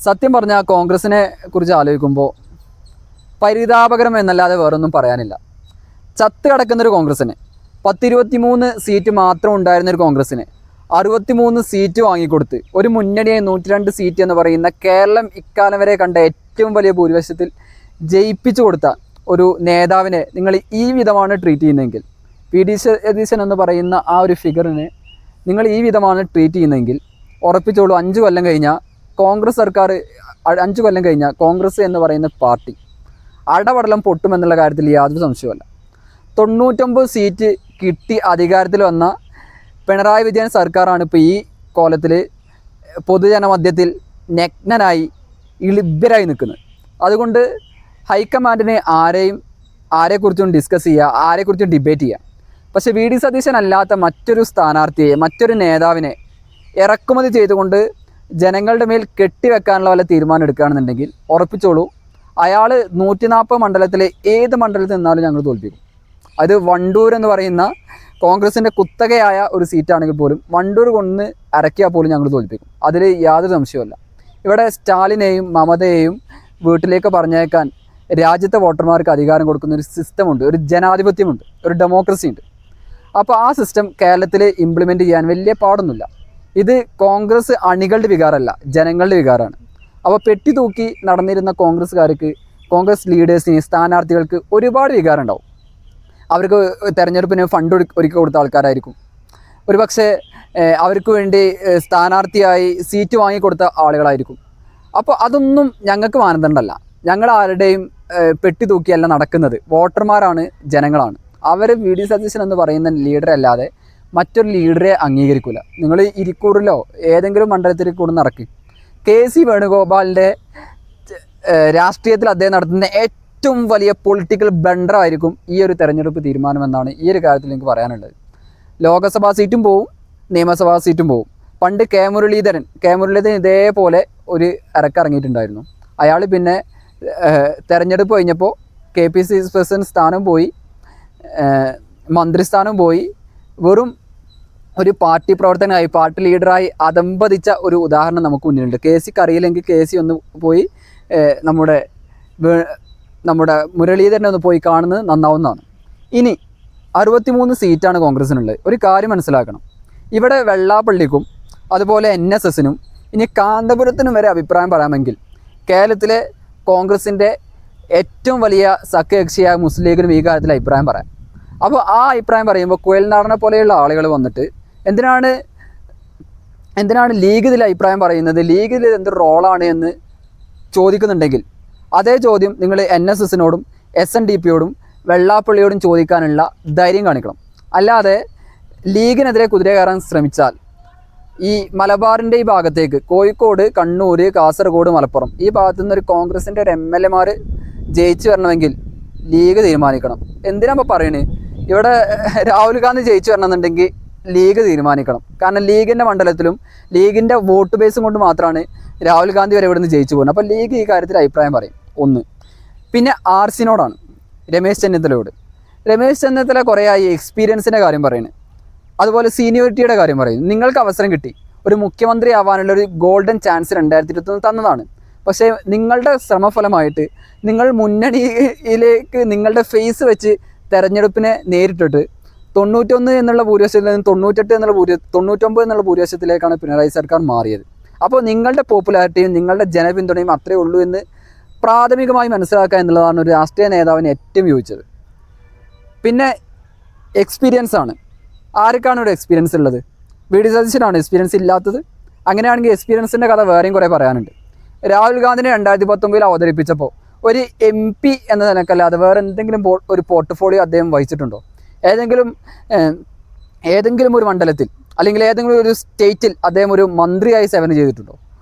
സത്യം പറഞ്ഞാൽ കോൺഗ്രസിനെ കുറിച്ച് ആലോചിക്കുമ്പോൾ പരിതാപകരം എന്നല്ലാതെ വേറൊന്നും പറയാനില്ല. ചത്ത് കിടക്കുന്നൊരു കോൺഗ്രസ്സിന് 10-23 സീറ്റ് മാത്രം ഉണ്ടായിരുന്നൊരു കോൺഗ്രസ്സിന് 63 സീറ്റ് വാങ്ങിക്കൊടുത്ത് ഒരു മുന്നണിയെ 102 സീറ്റ് എന്ന് പറയുന്ന കേരളം ഇക്കാലം വരെ കണ്ട ഏറ്റവും വലിയ ഭൂരിപക്ഷത്തിൽ ജയിപ്പിച്ചു കൊടുത്ത ഒരു നേതാവിനെ നിങ്ങൾ ഈ വിധമാണ് ട്രീറ്റ് ചെയ്യുന്നതെങ്കിൽ, PD സതീശൻ എന്ന് പറയുന്ന ആ ഒരു ഫിഗറിനെ നിങ്ങൾ ഈ വിധമാണ് ട്രീറ്റ് ചെയ്യുന്നതെങ്കിൽ ഉറപ്പിച്ചോളൂ, 5 കൊല്ലം കഴിഞ്ഞാൽ കോൺഗ്രസ് സർക്കാർ, 5 കൊല്ലം കഴിഞ്ഞാൽ കോൺഗ്രസ് എന്ന് പറയുന്ന പാർട്ടി അടപടലം പൊട്ടുമെന്നുള്ള കാര്യത്തിൽ യാതൊരു സംശയമല്ല. 99 സീറ്റ് കിട്ടി അധികാരത്തിൽ വന്ന പിണറായി വിജയൻ സർക്കാരാണ് ഇപ്പോൾ ഈ കോലത്തിൽ പൊതുജനമധ്യത്തിൽ നഗ്നനായി ഇളിഭ്യരായി നിൽക്കുന്നത്. അതുകൊണ്ട് ഹൈക്കമാൻഡിനെ ആരെക്കുറിച്ചും ഡിസ്കസ് ചെയ്യുക, ആരെക്കുറിച്ചും ഡിബേറ്റ് ചെയ്യുക. പക്ഷേ VD സതീശൻ അല്ലാത്ത മറ്റൊരു സ്ഥാനാർത്ഥിയെ, മറ്റൊരു നേതാവിനെ ഇറക്കുമതി ചെയ്തുകൊണ്ട് ജനങ്ങളുടെ മേൽ കെട്ടിവെക്കാനുള്ള വല്ല തീരുമാനം എടുക്കുകയാണെന്നുണ്ടെങ്കിൽ ഉറപ്പിച്ചോളൂ, അയാൾ 140 മണ്ഡലത്തിലെ ഏത് മണ്ഡലത്തിൽ നിന്നാലും ഞങ്ങൾ തോൽപ്പിക്കും. അത് വണ്ടൂർ എന്ന് പറയുന്ന കോൺഗ്രസിൻ്റെ കുത്തകയായ ഒരു സീറ്റാണെങ്കിൽ പോലും വണ്ടൂർ കൊണ്ട് ഇറക്കിയാൽ പോലും ഞങ്ങൾ തോൽപ്പിക്കും. അതിൽ യാതൊരു സംശയമല്ല. ഇവിടെ സ്റ്റാലിനെയും മമതയെയും വീട്ടിലേക്ക് പറഞ്ഞേക്കാൻ രാജ്യത്തെ വോട്ടർമാർക്ക് അധികാരം കൊടുക്കുന്ന ഒരു സിസ്റ്റമുണ്ട്, ഒരു ജനാധിപത്യമുണ്ട്, ഒരു ഡെമോക്രസി ഉണ്ട്. അപ്പോൾ ആ സിസ്റ്റം കേരളത്തിൽ ഇംപ്ലിമെൻറ്റ് ചെയ്യാൻ വലിയ പാടൊന്നുമില്ല. ഇത് കോൺഗ്രസ് അണികളുടെ വികാരമല്ല, ജനങ്ങളുടെ വികാരമാണ്. അപ്പോൾ പെട്ടി തൂക്കി നടന്നിരുന്ന കോൺഗ്രസ്സുകാർക്ക്, കോൺഗ്രസ് ലീഡേഴ്സിന്, സ്ഥാനാർത്ഥികൾക്ക് ഒരുപാട് വികാരം ഉണ്ടാവും. അവർക്ക് തെരഞ്ഞെടുപ്പിന് ഫണ്ട് ഒരുക്കി കൊടുത്ത ആൾക്കാരായിരിക്കും, ഒരു പക്ഷേ അവർക്ക് വേണ്ടി സ്ഥാനാർത്ഥിയായി സീറ്റ് വാങ്ങിക്കൊടുത്ത ആളുകളായിരിക്കും. അപ്പോൾ അതൊന്നും ഞങ്ങൾക്ക് മാനദണ്ഡമല്ല. ഞങ്ങൾ ആരുടെയും പെട്ടി തൂക്കിയല്ല നടക്കുന്നത്. വോട്ടർമാരാണ്, ജനങ്ങളാണ്. അവർ VD സതീശൻ എന്ന് പറയുന്ന ലീഡറെ അല്ലാതെ മറ്റൊരു ലീഡറെ അംഗീകരിക്കില്ല. നിങ്ങൾ ഇരിക്കൂറിലോ ഏതെങ്കിലും മണ്ഡലത്തിൽ കൂടെ നടക്കി KC വേണുഗോപാലിൻ്റെ രാഷ്ട്രീയത്തിൽ അദ്ദേഹം നടത്തുന്ന ഏറ്റവും വലിയ പൊളിറ്റിക്കൽ ബ്ലണ്ടറായിരിക്കും ഈ ഒരു തെരഞ്ഞെടുപ്പ് തീരുമാനമെന്നാണ് ഈ ഒരു കാര്യത്തിൽ എനിക്ക് പറയാനുള്ളത്. ലോക്സഭാ സീറ്റും പോവും, നിയമസഭാ സീറ്റും പോവും. പണ്ട് കെ മുരളീധരൻ ഇതേപോലെ ഒരു ഇറക്കിറങ്ങിയിട്ടുണ്ടായിരുന്നു. അയാൾ പിന്നെ തെരഞ്ഞെടുപ്പ് കഴിഞ്ഞപ്പോൾ KPCC പ്രസിഡന്റ് സ്ഥാനം പോയി, മന്ത്രിസ്ഥാനം പോയി, വെറും ഒരു പാർട്ടി പ്രവർത്തകനായി, പാർട്ടി ലീഡറായി അധംപതിച്ച ഒരു ഉദാഹരണം നമുക്ക് മുന്നിലുണ്ട്. KCക്ക് അറിയില്ലെങ്കിൽ KC ഒന്ന് പോയി നമ്മുടെ മുരളീധരനെ ഒന്ന് പോയി കാണുന്നത് നന്നാവുന്നതാണ്. ഇനി 63 സീറ്റാണ് കോൺഗ്രസിനുള്ളത്. ഒരു കാര്യം മനസ്സിലാക്കണം, ഇവിടെ വെള്ളാപ്പള്ളിക്കും അതുപോലെ NSSനും ഇനി കാന്തപുരത്തിനും വരെ അഭിപ്രായം പറയാമെങ്കിൽ കേരളത്തിലെ കോൺഗ്രസിൻ്റെ ഏറ്റവും വലിയ സഖ്യകക്ഷിയായ മുസ്ലിം ലീഗിനും ഈ കാര്യത്തിൽ അഭിപ്രായം പറയാം. അപ്പോൾ ആ അഭിപ്രായം പറയുമ്പോൾ കുഴൽനാടനെ പോലെയുള്ള ആളുകൾ വന്നിട്ട് എന്തിനാണ് ലീഗ് ഇതിൽ അഭിപ്രായം പറയുന്നത്, ലീഗ് ഇതിൽ എന്ത് റോളാണ് എന്ന് ചോദിക്കുന്നുണ്ടെങ്കിൽ അതേ ചോദ്യം നിങ്ങൾ NSSനോടും SNDPയോടും വെള്ളാപ്പള്ളിയോടും ചോദിക്കാനുള്ള ധൈര്യം കാണിക്കണം. അല്ലാതെ ലീഗിനെതിരെ കുതിര കയറാൻ ശ്രമിച്ചാൽ ഈ മലബാറിൻ്റെ ഈ ഭാഗത്തേക്ക്, കോഴിക്കോട്, കണ്ണൂർ, കാസർഗോഡ്, മലപ്പുറം ഈ ഭാഗത്തു നിന്നൊരു കോൺഗ്രസിൻ്റെ ഒരു MLAമാർ ജയിച്ചു വരണമെങ്കിൽ ലീഗ് തീരുമാനിക്കണം. എന്തിനാ പറയണേ? ഇവിടെ രാഹുൽ ഗാന്ധി ജയിച്ചു വരണമെന്നുണ്ടെങ്കിൽ ലീഗ് തീരുമാനിക്കണം. കാരണം ലീഗിൻ്റെ മണ്ഡലത്തിലും ലീഗിൻ്റെ വോട്ട് ബേസും കൊണ്ട് മാത്രമാണ് രാഹുൽ ഗാന്ധി വരെ ഇവിടെ നിന്ന് ജയിച്ചു പോകുന്നത്. അപ്പോൾ ലീഗ് ഈ കാര്യത്തിൽ അഭിപ്രായം പറയും. ഒന്ന്. പിന്നെ RCനോടാണ്, രമേശ് ചെന്നിത്തല കുറേ ആയി എക്സ്പീരിയൻസിൻ്റെ കാര്യം പറയുന്നത്, അതുപോലെ സീനിയോറിറ്റിയുടെ കാര്യം പറയുന്നു. നിങ്ങൾക്ക് അവസരം കിട്ടി, ഒരു മുഖ്യമന്ത്രി ആവാനുള്ള ഒരു ഗോൾഡൻ ചാൻസ് 2021 തന്നതാണ്. പക്ഷേ നിങ്ങളുടെ ശ്രമഫലമായിട്ട് നിങ്ങൾ മുന്നണിയിലേക്ക് നിങ്ങളുടെ ഫേസ് വെച്ച് തെരഞ്ഞെടുപ്പിനെ നേരിട്ടിട്ട് 91 എന്നുള്ള ഭൂരിപക്ഷത്തിൽ നിന്ന് 99 എന്നുള്ള ഭൂരിപക്ഷത്തിലേക്കാണ് പിണറായി സർക്കാർ മാറിയത്. അപ്പോൾ നിങ്ങളുടെ പോപ്പുലാരിറ്റിയും നിങ്ങളുടെ ജനപിന്തുണയും അത്രയേ ഉള്ളൂ എന്ന് പ്രാഥമികമായി മനസ്സിലാക്കുക എന്നുള്ളതാണ് ഒരു രാഷ്ട്രീയ നേതാവിന് ഏറ്റവും യോജിച്ചത്. പിന്നെ എക്സ്പീരിയൻസ് ആണ്. ആർക്കാണ് ഇവിടെ എക്സ്പീരിയൻസ് ഉള്ളത്? VD സതീശനാണ് എക്സ്പീരിയൻസ് ഇല്ലാത്തത്. അങ്ങനെയാണെങ്കിൽ എക്സ്പീരിയൻസിൻ്റെ കഥ വേറെയും കുറേ പറയാനുണ്ട്. രാഹുൽ ഗാന്ധിനെ 2019 അവതരിപ്പിച്ചപ്പോൾ ഒരു MP എന്ന നിലക്കല്ലാതെ വേറെ എന്തെങ്കിലും ഒരു പോർട്ട്ഫോളിയോ അദ്ദേഹം വഹിച്ചിട്ടുണ്ടോ? ഏതെങ്കിലും ഒരു മണ്ഡലത്തിൽ അല്ലെങ്കിൽ ഏതെങ്കിലും ഒരു സ്റ്റേറ്റിൽ അദ്ദേഹം ഒരു മന്ത്രിയായി സേവനം ചെയ്തിട്ടുണ്ടോ?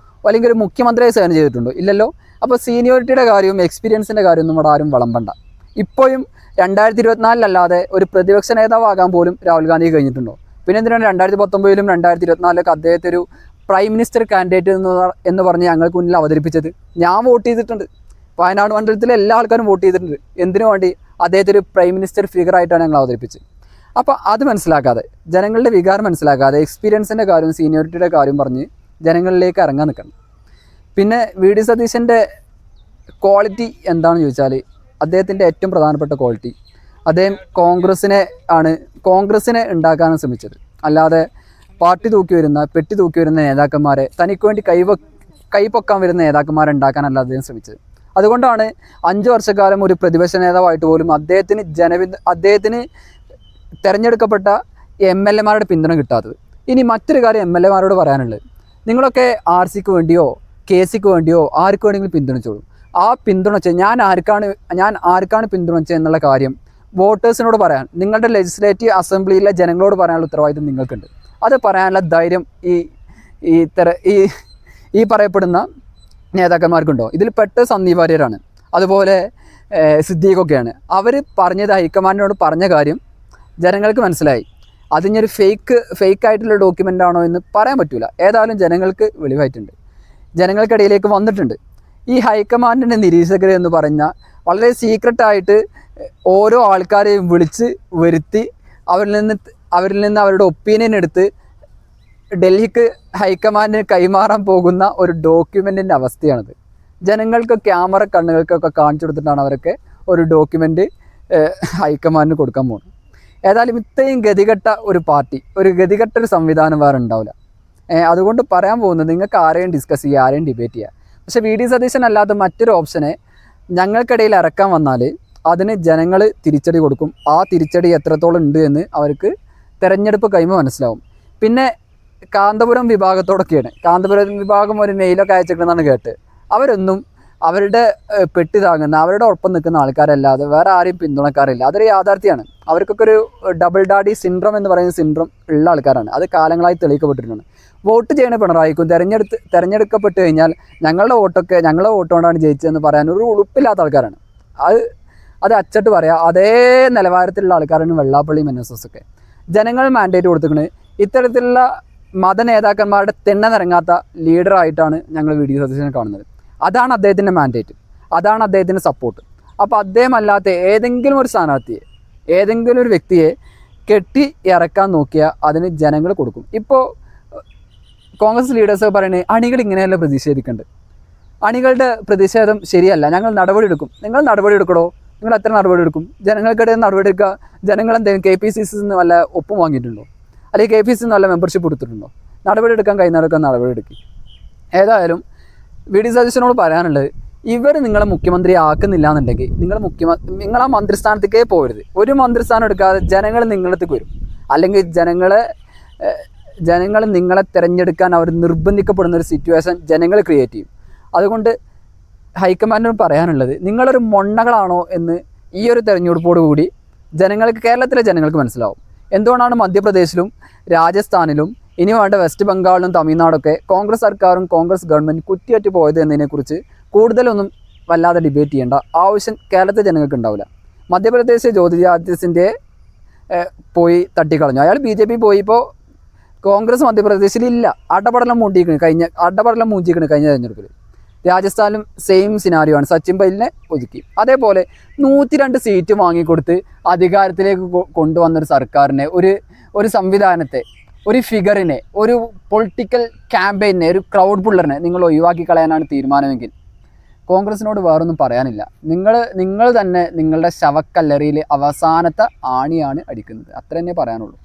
അല്ലെങ്കിൽ ഒരു മുഖ്യമന്ത്രിയായി സേവനം ചെയ്തിട്ടുണ്ടോ? ഇല്ലല്ലോ. അപ്പോൾ സീനിയോറിറ്റിയുടെ കാര്യവും എക്സ്പീരിയൻസിൻ്റെ കാര്യമൊന്നും ഇവിടെ ആരും വിളമ്പണ്ട. ഇപ്പോഴും 2024 ഒരു പ്രതിപക്ഷ നേതാവാകാൻ പോലും രാഹുൽ ഗാന്ധി കഴിഞ്ഞിട്ടുണ്ടോ? പിന്നെ എന്തിനാണ് 2019 2024 അദ്ദേഹത്തെ ഒരു പ്രൈം മിനിസ്റ്റർ കാൻഡിഡേറ്റ് എന്ന് പറഞ്ഞ് ഞങ്ങൾക്ക് മുന്നിൽ അവതരിപ്പിച്ചത്? ഞാൻ വോട്ട് ചെയ്തിട്ടുണ്ട്. വയനാട് മണ്ഡലത്തിലെ എല്ലാ ആൾക്കാരും വോട്ട് ചെയ്തിട്ടുണ്ട്. എന്തിനു വേണ്ടി? അദ്ദേഹത്തെ ഒരു പ്രൈം മിനിസ്റ്റർ ഫിഗറായിട്ടാണ് ഞങ്ങൾ അവതരിപ്പിച്ചത്. അപ്പോൾ അത് മനസ്സിലാക്കാതെ, ജനങ്ങളുടെ വികാരം മനസ്സിലാക്കാതെ എക്സ്പീരിയൻസിൻ്റെ കാര്യം, സീനിയോറിറ്റിയുടെ കാര്യം പറഞ്ഞ് ജനങ്ങളിലേക്ക് ഇറങ്ങാൻ നിൽക്കണം. പിന്നെ വി ഡി സതീശൻ്റെ ക്വാളിറ്റി എന്താണെന്ന് ചോദിച്ചാൽ അദ്ദേഹത്തിൻ്റെ ഏറ്റവും പ്രധാനപ്പെട്ട ക്വാളിറ്റി അദ്ദേഹം കോൺഗ്രസിനെ ഉണ്ടാക്കാനാണ് ശ്രമിച്ചത്. അല്ലാതെ പാർട്ടി തൂക്കി വരുന്ന പെട്ടി തൂക്കി വരുന്ന നേതാക്കന്മാരെ തനിക്ക് വേണ്ടി കൈപ്പൊക്കാൻ വരുന്ന നേതാക്കന്മാരെ ഉണ്ടാക്കാനല്ല അദ്ദേഹം ശ്രമിച്ചത്. അതുകൊണ്ടാണ് 5 വർഷക്കാലം ഒരു പ്രതിപക്ഷ നേതാവായിട്ട് പോലും അദ്ദേഹത്തിന് തിരഞ്ഞെടുക്കപ്പെട്ട MLA-മാരുടെ പിന്തുണ കിട്ടാത്തത്. ഇനി മറ്റൊരു കാര്യം MLA-മാരോട് പറയാനുള്ളത്, നിങ്ങളൊക്കെ RCക്ക് വേണ്ടിയോ KCക്ക് വേണ്ടിയോ ആർക്ക് വേണമെങ്കിലും പിന്തുണച്ചോളൂ. ആ പിന്തുണച്ച് ഞാൻ ആർക്കാണ് പിന്തുണച്ചത് എന്നുള്ള കാര്യം വോട്ടേഴ്സിനോട് പറയാൻ, നിങ്ങളുടെ ലെജിസ്ലേറ്റീവ് അസംബ്ലിയിലെ ജനങ്ങളോട് പറയാനുള്ള ഉത്തരവാദിത്വം നിങ്ങൾക്കുണ്ട്. അത് പറയാനുള്ള ധൈര്യം ഈ പറയപ്പെടുന്ന നേതാക്കന്മാർക്കുണ്ടോ? ഇതിൽ പെട്ട സന്ദീപ് വാര്യരാണ്, അതുപോലെ സിദ്ദീഖൊക്കെയാണ്. അവർ പറഞ്ഞത് ഹൈക്കമാൻഡിനോട് പറഞ്ഞ കാര്യം ജനങ്ങൾക്ക് മനസ്സിലായി. അതിനൊരു ഫേക്ക് ആയിട്ടുള്ള ഡോക്യുമെൻ്റ് ആണോ എന്ന് പറയാൻ പറ്റില്ല. ഏതായാലും ജനങ്ങൾക്ക് വെളിവായിട്ടുണ്ട്, ജനങ്ങൾക്കിടയിലേക്ക് വന്നിട്ടുണ്ട്. ഈ ഹൈക്കമാൻഡിൻ്റെ നിരീക്ഷകർ എന്ന് പറഞ്ഞാൽ വളരെ സീക്രട്ടായിട്ട് ഓരോ ആൾക്കാരെയും വിളിച്ച് വരുത്തി അവരിൽ നിന്ന് അവരുടെ ഒപ്പീനിയൻ എടുത്ത് ഡൽഹിക്ക് ഹൈക്കമാൻഡിന് കൈമാറാൻ പോകുന്ന ഒരു ഡോക്യുമെൻറ്റിൻ്റെ അവസ്ഥയാണിത്. ജനങ്ങൾക്ക് ക്യാമറ കണ്ണുകൾക്കൊക്കെ കാണിച്ചു കൊടുത്തിട്ടാണ് അവരൊക്കെ ഒരു ഡോക്യുമെൻ്റ് ഹൈക്കമാൻഡിന് കൊടുക്കാൻ പോകുന്നത്. ഏതായാലും ഇത്രയും ഗതികെട്ട ഒരു പാർട്ടി, ഗതികെട്ട ഒരു സംവിധാനം വേറെ ഉണ്ടാവില്ല. അതുകൊണ്ട് പറയാൻ പോകുന്നത്, നിങ്ങൾക്ക് ആരെയും ഡിസ്കസ് ചെയ്യുക, ആരെയും ഡിബേറ്റ് ചെയ്യുക. പക്ഷേ വി ഡി സതീശൻ അല്ലാതെ മറ്റൊരു ഓപ്ഷനെ ഞങ്ങൾക്കിടയിൽ ഇറക്കാൻ വന്നാൽ അതിന് ജനങ്ങൾ തിരിച്ചടി കൊടുക്കും. ആ തിരിച്ചടി എത്രത്തോളം ഉണ്ട് എന്ന് അവർക്ക് തെരഞ്ഞെടുപ്പ് കഴിയുമ്പോൾ മനസ്സിലാവും. പിന്നെ കാന്തപുരം വിഭാഗത്തോടൊക്കെയാണ്, കാന്തപുരം വിഭാഗം ഒരു മെയിലൊക്കെ അയച്ചിട്ടുണ്ടെന്നാണ് കേട്ട്. അവരൊന്നും അവരുടെ പെട്ടി താങ്ങുന്ന, അവരുടെ ഒപ്പം നിൽക്കുന്ന ആൾക്കാരല്ലാതെ വേറെ ആരെയും പിന്തുണക്കാറില്ല. അതൊരു യാഥാർത്ഥ്യമാണ്. അവർക്കൊക്കെ ഒരു ഡബിൾ ഡാഡി സിൻഡ്രോം എന്ന് പറയുന്ന സിൻഡ്രോം ഉള്ള ആൾക്കാരാണ്. അത് കാലങ്ങളായി തെളിയിക്കപ്പെട്ടിട്ടുണ്ട്. വോട്ട് ചെയ്യണ പിണറായിക്കും തിരഞ്ഞെടുക്കപ്പെട്ട് കഴിഞ്ഞാൽ ഞങ്ങളുടെ വോട്ട് കൊണ്ടാണ് ജയിച്ചതെന്ന് പറയാൻ ഒരു ഉളുപ്പില്ലാത്ത ആൾക്കാരാണ്. അത് അച്ചട്ട് പറയാം. അതേ നിലവാരത്തിലുള്ള ആൾക്കാരാണ് വെള്ളാപ്പള്ളി MNSS ഒക്കെ. ജനങ്ങൾ മാൻഡേറ്റ് കൊടുത്തിരിക്കുന്നത് ഇത്തരത്തിലുള്ള മത നേതാക്കന്മാരുടെ തിണ്ണനിറങ്ങാത്ത ലീഡറായിട്ടാണ് ഞങ്ങൾ വി ഡി സതീശനെ കാണുന്നത്. അതാണ് അദ്ദേഹത്തിൻ്റെ മാൻഡേറ്റ്, അതാണ് അദ്ദേഹത്തിൻ്റെ സപ്പോർട്ട്. അപ്പോൾ അദ്ദേഹം അല്ലാത്ത ഏതെങ്കിലും ഒരു സ്ഥാനാർത്ഥിയെ, ഏതെങ്കിലും ഒരു വ്യക്തിയെ കെട്ടി ഇറക്കാൻ നോക്കിയാൽ അതിന് ജനങ്ങൾ കൊടുക്കും. ഇപ്പോൾ കോൺഗ്രസ് ലീഡേഴ്സ് പറയുന്നത് അണികൾ ഇങ്ങനെയല്ല പ്രതിഷേധിക്കേണ്ടത്, അണികളുടെ പ്രതിഷേധം ശരിയല്ല, ഞങ്ങൾ നടപടി എടുക്കും. നിങ്ങൾ നടപടി എടുക്കണോ? നിങ്ങൾ എത്ര നടപടി എടുക്കും? ജനങ്ങൾക്കിടയിൽ നടപടി എടുക്കുക. ജനങ്ങൾ എന്തെങ്കിലും KPCC നിന്ന് വല്ല ഒപ്പും വാങ്ങിയിട്ടുണ്ടോ? അല്ലെങ്കിൽ KPCC നിന്ന് വല്ല മെമ്പർഷിപ്പ് എടുത്തിട്ടുണ്ടോ? നടപടി എടുക്കാൻ കഴിയുന്നവരൊക്കെ നടപടി എടുക്കും. ഏതായാലും വി ഡി സതീശനോട് പറയാനുള്ളത്, ഇവർ നിങ്ങളെ മുഖ്യമന്ത്രി ആക്കുന്നില്ല എന്നുണ്ടെങ്കിൽ നിങ്ങൾ ആ മന്ത്രിസ്ഥാനത്തേക്കേ പോകരുത്. ഒരു മന്ത്രിസ്ഥാനം എടുക്കാതെ ജനങ്ങൾ നിങ്ങളടുത്തേക്ക് വരും. അല്ലെങ്കിൽ ജനങ്ങൾ നിങ്ങളെ തിരഞ്ഞെടുക്കാൻ അവർ നിർബന്ധിക്കപ്പെടുന്ന ഒരു സിറ്റുവേഷൻ ജനങ്ങൾ ക്രിയേറ്റ് ചെയ്യും. അതുകൊണ്ട് ഹൈക്കമാൻഡിനോട് പറയാനുള്ളത്, നിങ്ങളൊരു മൊണ്ണകളാണോ എന്ന് ഈ ഒരു തെരഞ്ഞെടുപ്പോട് കൂടി കേരളത്തിലെ ജനങ്ങൾക്ക് മനസ്സിലാവും. എന്തുകൊണ്ടാണ് മധ്യപ്രദേശിലും രാജസ്ഥാനിലും ഇനി വേണ്ട വെസ്റ്റ് ബംഗാളിലും തമിഴ്നാടൊക്കെ കോൺഗ്രസ് സർക്കാരും കോൺഗ്രസ് ഗവൺമെൻറ് കുറ്റിയറ്റ് പോയത് എന്നതിനെക്കുറിച്ച് കൂടുതലൊന്നും വല്ലാതെ ഡിബേറ്റ് ചെയ്യേണ്ട ആവശ്യം കേരളത്തിലെ ജനങ്ങൾക്ക് ഉണ്ടാവില്ല. മധ്യപ്രദേശ് ജ്യോതിരാദിത്യ സിന്ധ്യയെ പോയി തട്ടിക്കളഞ്ഞു. അയാൾ BJP പോയിപ്പോൾ കോൺഗ്രസ് മധ്യപ്രദേശിലില്ല. അടപടലം മൂഞ്ചിക്കണ് കഴിഞ്ഞ തെരഞ്ഞെടുപ്പിൽ. രാജസ്ഥാനിലും സെയിം സിനാരിയോ ആണ്. സച്ചിൻ പൈലിനെ ഒതുക്കി. അതേപോലെ 102 സീറ്റ് വാങ്ങിക്കൊടുത്ത് അധികാരത്തിലേക്ക് കൊണ്ടുവന്നൊരു സർക്കാരിനെ, ഒരു സംവിധാനത്തെ, ഒരു ഫിഗറിനെ, ഒരു പൊളിറ്റിക്കൽ ക്യാമ്പയിനെ, ഒരു ക്രൗഡ് പുള്ളറിനെ നിങ്ങൾ ഒഴിവാക്കി കളയാനാണ് തീരുമാനമെങ്കിൽ കോൺഗ്രസിനോട് വേറൊന്നും പറയാനില്ല. നിങ്ങൾ തന്നെ നിങ്ങളുടെ ശവക്കല്ലറിയിൽ അവസാനത്തെ ആണിയാണ് അടിക്കുന്നത്. അത്ര തന്നെ പറയാനുള്ളൂ.